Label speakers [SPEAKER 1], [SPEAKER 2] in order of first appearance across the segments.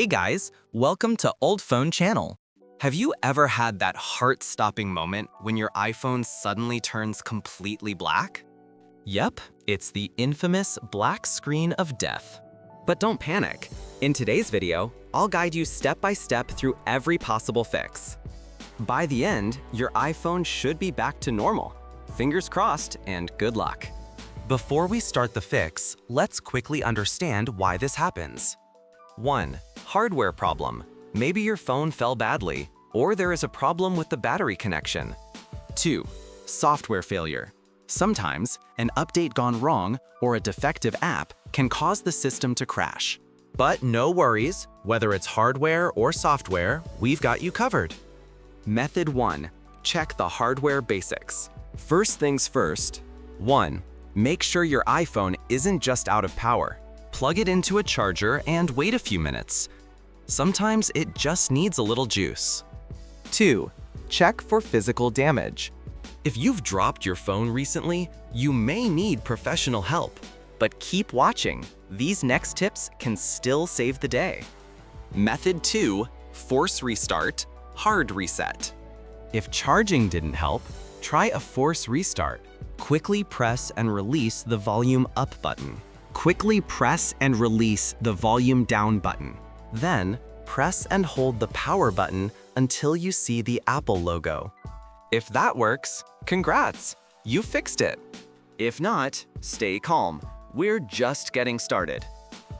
[SPEAKER 1] Hey guys, welcome to UltFone channel. Have you ever had that heart-stopping moment when your iPhone suddenly turns completely black? Yep, it's the infamous black screen of death. But don't panic. In today's video, I'll guide you step by step through every possible fix. By the end, your iPhone should be back to normal. Fingers crossed and good luck. Before we start the fix, let's quickly understand why this happens. 1. Hardware problem. Maybe your phone fell badly, or there is a problem with the battery connection. 2. Software failure. Sometimes, an update gone wrong or a defective app can cause the system to crash. But no worries, whether it's hardware or software, we've got you covered. Method 1. Check the hardware basics. First things first. 1. Make sure your iPhone isn't just out of power. Plug it into a charger and wait a few minutes. Sometimes it just needs a little juice. 2. Check for physical damage. If you've dropped your phone recently, you may need professional help. But keep watching. These next tips can still save the day. Method 2. Force restart, hard reset. If charging didn't help, try a force restart. Quickly press and release the volume up button. Quickly press and release the volume down button. Then, press and hold the power button until you see the Apple logo. If that works, congrats, you fixed it. If not, stay calm. We're just getting started.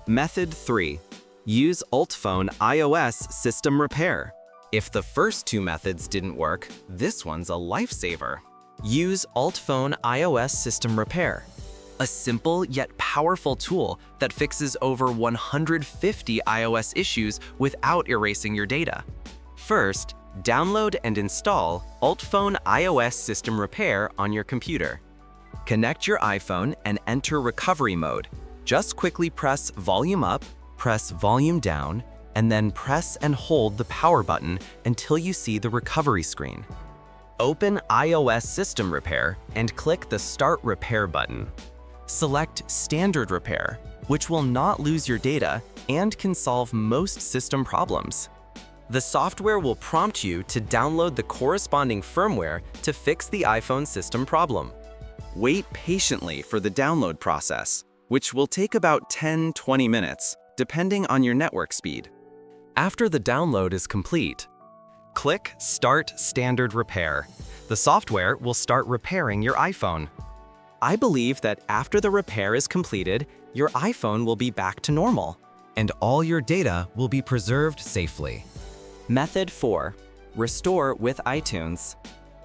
[SPEAKER 1] Method 3. Use UltFone iOS system repair. If the first two methods didn't work, this one's a lifesaver. Use UltFone iOS system repair, a simple yet powerful tool that fixes over 150 iOS issues without erasing your data. First, download and install UltFone iOS system repair on your computer. Connect your iPhone and enter recovery mode. Just quickly press volume up, press volume down, and then press and hold the power button until you see the recovery screen. Open iOS System Repair and click the Start Repair button. Select Standard Repair, which will not lose your data and can solve most system problems. The software will prompt you to download the corresponding firmware to fix the iPhone system problem. Wait patiently for the download process, which will take about 10-20 minutes, depending on your network speed. After the download is complete, click Start Standard Repair. The software will start repairing your iPhone. I believe that after the repair is completed, your iPhone will be back to normal, and all your data will be preserved safely. Method 4. Restore with iTunes.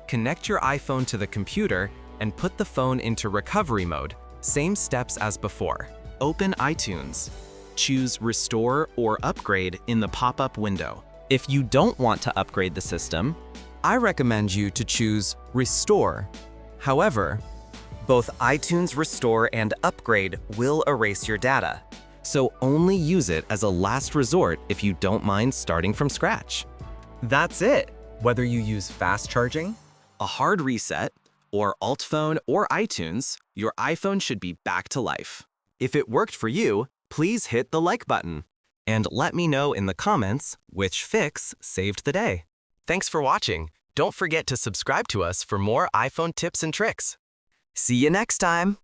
[SPEAKER 1] Connect your iPhone to the computer and put the phone into recovery mode. Same steps as before. Open iTunes. Choose Restore or Upgrade in the pop-up window. If you don't want to upgrade the system, I recommend you to choose Restore. However, both iTunes Restore and Upgrade will erase your data, so only use it as a last resort if you don't mind starting from scratch. That's it! Whether you use fast charging, a hard reset, or UltFone or iTunes, your iPhone should be back to life. If it worked for you, please hit the like button. And let me know in the comments which fix saved the day. Thanks for watching. Don't forget to subscribe to us for more iPhone tips and tricks. See you next time!